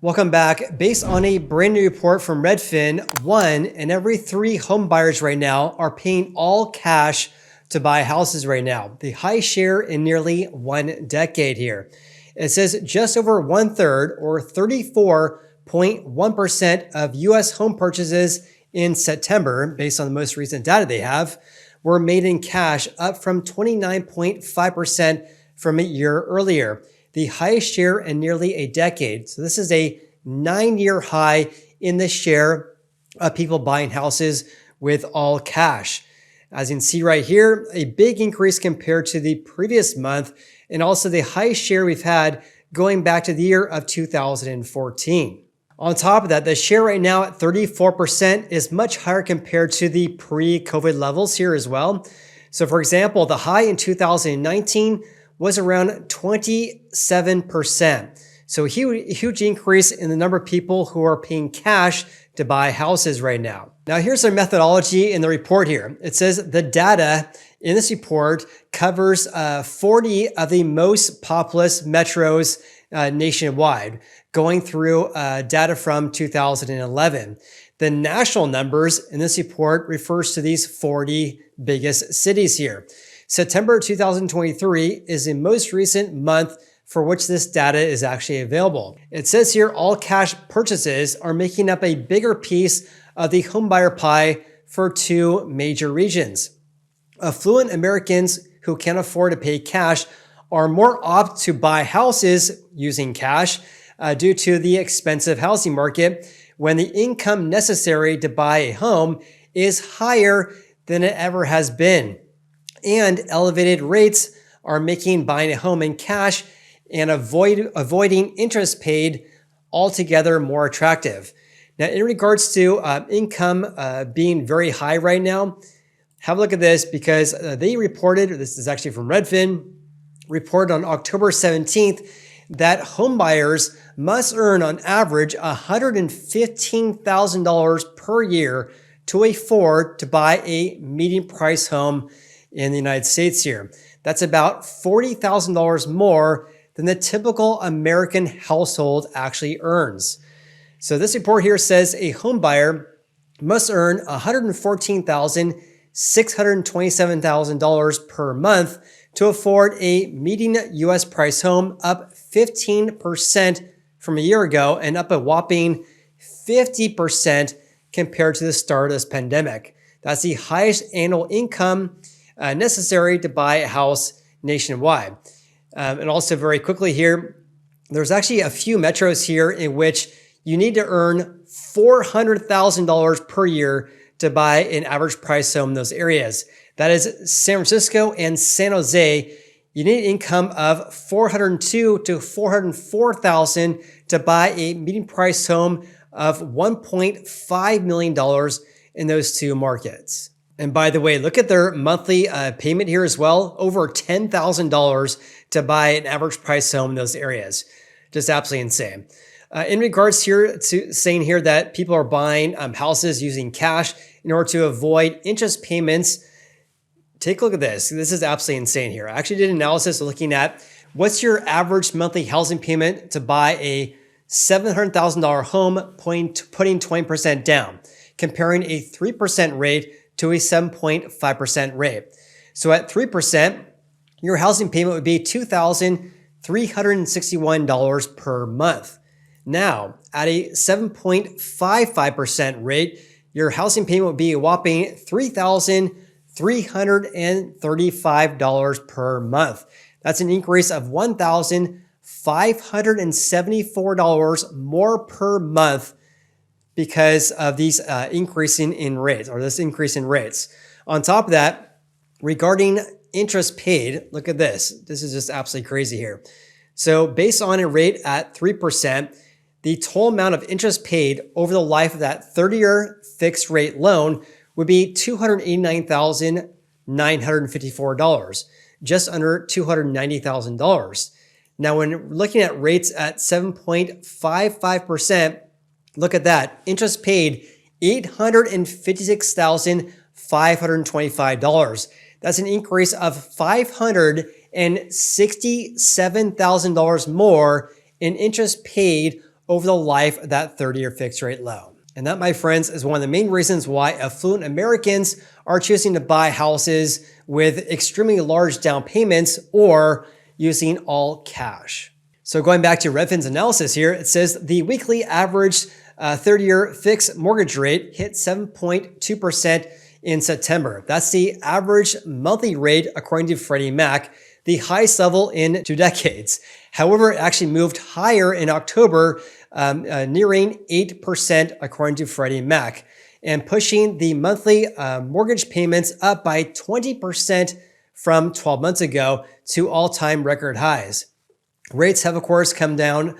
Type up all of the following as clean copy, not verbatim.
Welcome back. Based on a brand new report from Redfin, 1 in every 3 home buyers right now are paying all cash to buy houses right now. The highest share in nearly 1 decade here. It says just over 1/3 or 34.1% of US home purchases in September, based on the most recent data they have, were made in cash, up from 29.5% from a year earlier. The highest share in nearly a decade. So this is a 9-year high in the share of people buying houses with all cash. As you can see right here, a big increase compared to the previous month, and also the highest share we've had going back to the year of 2014. On top of that, the share right now at 34% is much higher compared to the pre-COVID levels here as well. So for example, the high in 2019 was around 27%. So a huge increase in the number of people who are paying cash to buy houses right now. Now here's our methodology in the report here. It says the data in this report covers 40 of the most populous metros nationwide, going through data from 2011. The national numbers in this report refers to these 40 biggest cities here. September 2023 is the most recent month for which this data is actually available. It says here all cash purchases are making up a bigger piece of the homebuyer pie for 2 major regions. Affluent Americans who can afford to pay cash are more apt to buy houses using cash due to the expensive housing market when the income necessary to buy a home is higher than it ever has been. And elevated rates are making buying a home in cash and avoiding interest paid altogether more attractive. Now, in regards to income being very high right now, have a look at this because they reported, this is actually from Redfin, reported on October 17th that homebuyers must earn on average $115,000 per year to afford to buy a median price home in the United States here. That's about $40,000 more than the typical American household actually earns. So this report here says a home buyer must earn $114,627 per month to afford a median US price home, up 15% from a year ago and up a whopping 50% compared to the start of this pandemic. That's the highest annual income necessary to buy a house nationwide. And also very quickly here, there's actually a few metros here in which you need to earn $400,000 per year to buy an average price home in those areas. That is San Francisco and San Jose. You need an income of $402,000 to $404,000 to buy a median price home of $1.5 million in those 2 markets. And by the way, look at their monthly payment here as well, over $10,000 to buy an average price home in those areas. Just absolutely insane. In regards here to saying here that people are buying houses using cash in order to avoid interest payments, take a look at this. This is absolutely insane here. I actually did an analysis looking at what's your average monthly housing payment to buy a $700,000 home, putting 20% down, comparing a 3% rate to a 7.5% rate. So at 3%, your housing payment would be $2,361 per month. Now, at a 7.55% rate, your housing payment would be a whopping $3,335 per month. That's an increase of $1,574 more per month because of these increasing in rates, or this increase in rates. On top of that, regarding interest paid, look at this. This is just absolutely crazy here. So based on a rate at 3%, the total amount of interest paid over the life of that 30-year fixed rate loan would be $289,954, just under $290,000. Now, when looking at rates at 7.55%, look at that. Interest paid $856,525. That's an increase of $567,000 more in interest paid over the life of that 30-year fixed rate loan. And that, my friends, is one of the main reasons why affluent Americans are choosing to buy houses with extremely large down payments or using all cash. So going back to Redfin's analysis here, it says the weekly average 30-year fixed mortgage rate hit 7.2% in September. That's the average monthly rate according to Freddie Mac, the highest level in 2 decades. However, it actually moved higher in October, nearing 8% according to Freddie Mac, and pushing the monthly mortgage payments up by 20% from 12 months ago to all-time record highs. Rates have, of course, come down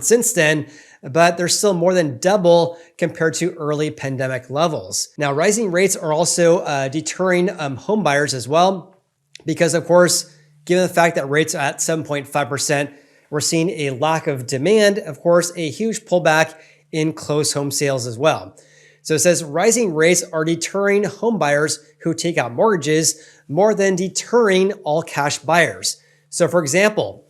since then, but they're still more than double compared to early pandemic levels. Now, rising rates are also deterring home buyers as well, because, of course, given the fact that rates are at 7.5%, we're seeing a lack of demand, of course, a huge pullback in closed home sales as well. So it says rising rates are deterring home buyers who take out mortgages more than deterring all cash buyers. So for example,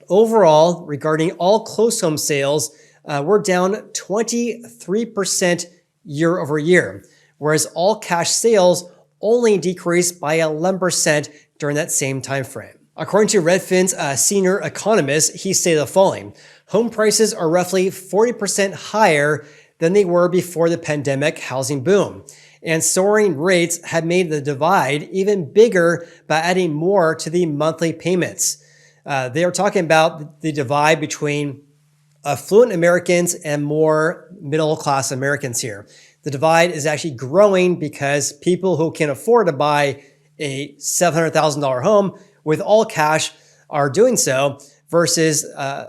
overall, regarding all closed home sales, we're down 23% year over year, whereas all cash sales only decreased by 11% during that same time frame. According to Redfin's senior economist, he stated the following: home prices are roughly 40% higher than they were before the pandemic housing boom, and soaring rates have made the divide even bigger by adding more to the monthly payments. They are talking about the divide between affluent Americans and more middle-class Americans here. The divide is actually growing because people who can afford to buy a $700,000 home with all cash are doing so, versus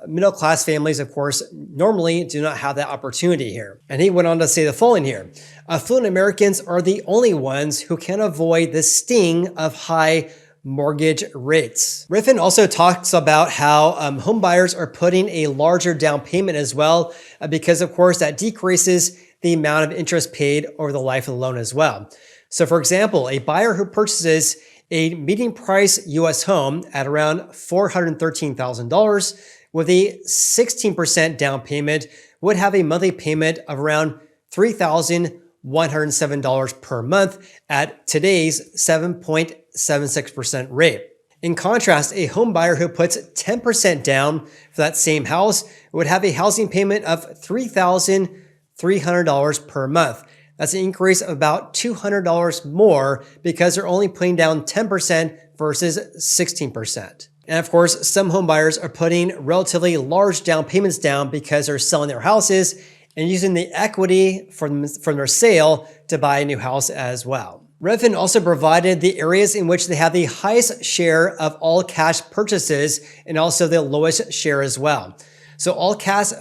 middle-class families, of course, normally do not have that opportunity here. And he went on to say the following here: affluent Americans are the only ones who can avoid the sting of high mortgage rates. Redfin also talks about how home buyers are putting a larger down payment as well, because of course that decreases the amount of interest paid over the life of the loan as well. So for example, a buyer who purchases a median price US home at around $413,000 with a 16% down payment would have a monthly payment of around $3,107 per month at today's 7.76% rate. In contrast, a home buyer who puts 10% down for that same house would have a housing payment of $3,300 per month. That's an increase of about $200 more because they're only putting down 10% versus 16%. And of course, some home buyers are putting relatively large down payments down because they're selling their houses and using the equity from their sale to buy a new house as well. Redfin also provided the areas in which they have the highest share of all cash purchases and also the lowest share as well. So all cash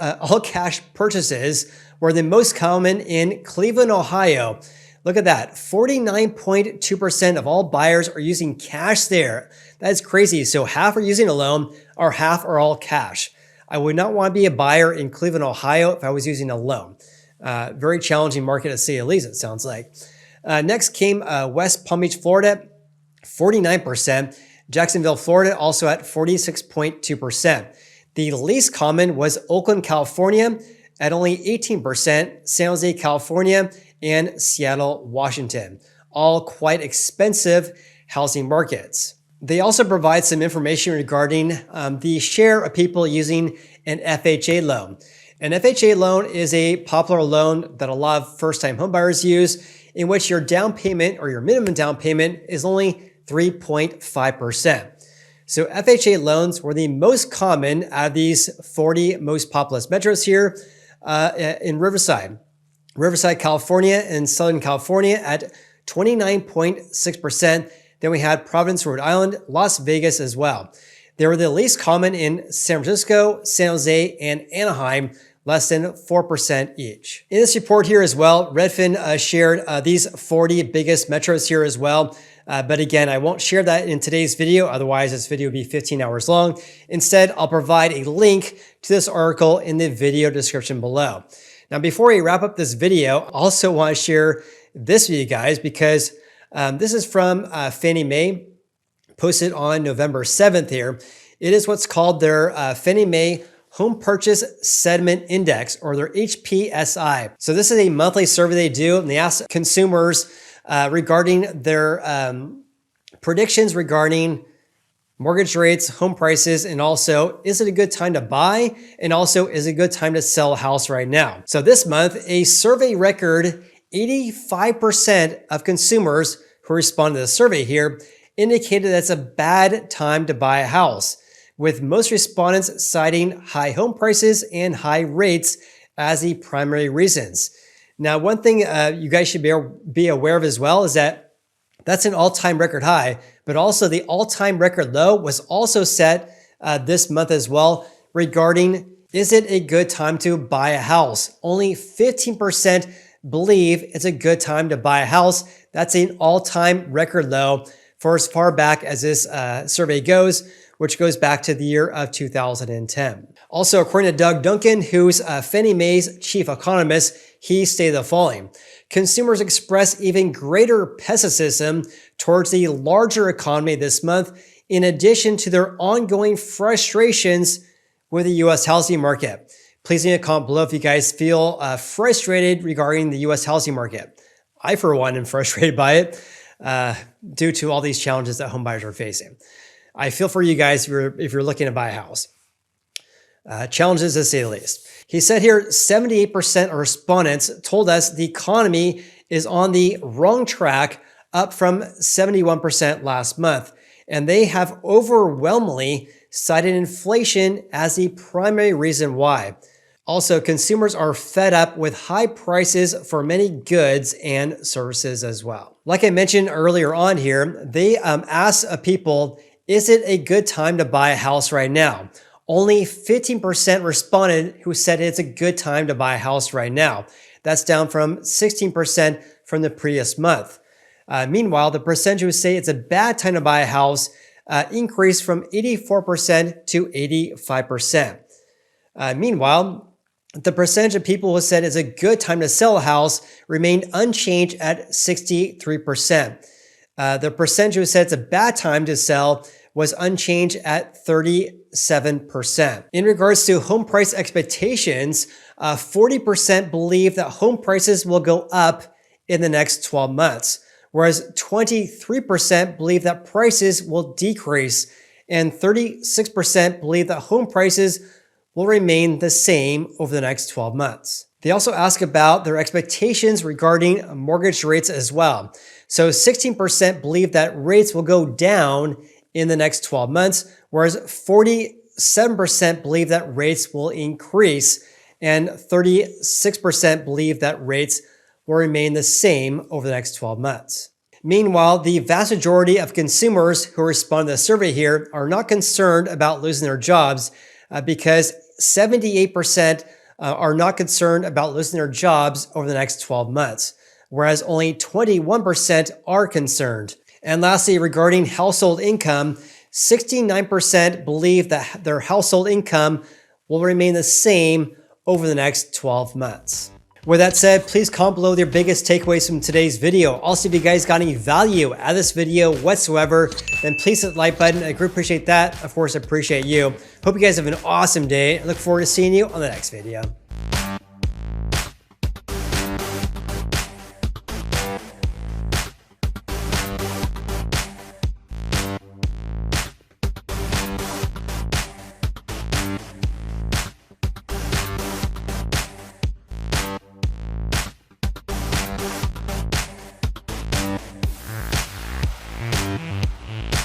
purchases were the most common in Cleveland, Ohio. Look at that. 49.2% of all buyers are using cash there. That is crazy. So half are using a loan or half are all cash. I would not want to be a buyer in Cleveland, Ohio if I was using a loan. Very challenging market to say the least, it sounds like. Next came West Palm Beach, Florida, 49%. Jacksonville, Florida, also at 46.2%. The least common was Oakland, California, at only 18%, San Jose, California, and Seattle, Washington, all quite expensive housing markets. They also provide some information regarding the share of people using an FHA loan. An FHA loan is a popular loan that a lot of first-time homebuyers use, in which your down payment or your minimum down payment is only 3.5%. So FHA loans were the most common out of these 40 most populous metros here in Riverside, California, and Southern California at 29.6%. Then we had Providence, Rhode Island, Las Vegas as well. They were the least common in San Francisco, San Jose, and Anaheim, less than 4% each. In this report here as well, Redfin shared these 40 biggest metros here as well. But again, I won't share that in today's video. Otherwise, this video would be 15 hours long. Instead, I'll provide a link to this article in the video description below. Now, before we wrap up this video, I also want to share this with you guys because this is from Fannie Mae, posted on November 7th here. It is what's called their Fannie Mae Home Purchase Sentiment Index, or their HPSI. So this is a monthly survey they do, and they ask consumers regarding their predictions regarding mortgage rates, home prices, and also, is it a good time to buy? And also, is it a good time to sell a house right now? So this month, a survey record 85% of consumers who responded to the survey here indicated that it's a bad time to buy a house, with most respondents citing high home prices and high rates as the primary reasons. Now, one thing you guys should be aware of as well is that that's an all-time record high, but also the all-time record low was also set this month as well regarding, is it a good time to buy a house? Only 15% believe it's a good time to buy a house. That's an all-time record low for as far back as this survey goes, which goes back to the year of 2010. Also, according to Doug Duncan, who's Fannie Mae's chief economist, he stated the following: consumers express even greater pessimism towards the larger economy this month, in addition to their ongoing frustrations with the U.S. housing market. Please leave a comment below if you guys feel frustrated regarding the U.S. housing market. I, for one, am frustrated by it due to all these challenges that homebuyers are facing. I feel for you guys if you're looking to buy a house. Challenges to say the least. He said here, 78% of respondents told us the economy is on the wrong track, up from 71% last month. And they have overwhelmingly cited inflation as the primary reason why. Also, consumers are fed up with high prices for many goods and services as well. Like I mentioned earlier on here, they asked people, is it a good time to buy a house right now? Only 15% responded who said it's a good time to buy a house right now. That's down from 16% from the previous month. Meanwhile, the percentage who say it's a bad time to buy a house increased from 84% to 85%. Meanwhile, the percentage of people who said it's a good time to sell a house remained unchanged at 63%. The percentage who said it's a bad time to sell was unchanged at 37%. In regards to home price expectations, 40% believe that home prices will go up in the next 12 months, whereas 23% believe that prices will decrease, and 36% believe that home prices will remain the same over the next 12 months. They also ask about their expectations regarding mortgage rates as well. So 16% believe that rates will go down in the next 12 months, whereas 47% believe that rates will increase, and 36% believe that rates will remain the same over the next 12 months. Meanwhile, the vast majority of consumers who respond to the survey here are not concerned about losing their jobs because 78% are not concerned about losing their jobs over the next 12 months, whereas only 21% are concerned. And lastly, regarding household income, 69% believe that their household income will remain the same over the next 12 months. With that said, please comment below with your biggest takeaways from today's video. Also, if you guys got any value out of this video whatsoever, then please hit the like button. I greatly appreciate that. Of course, I appreciate you. Hope you guys have an awesome day. I look forward to seeing you on the next video.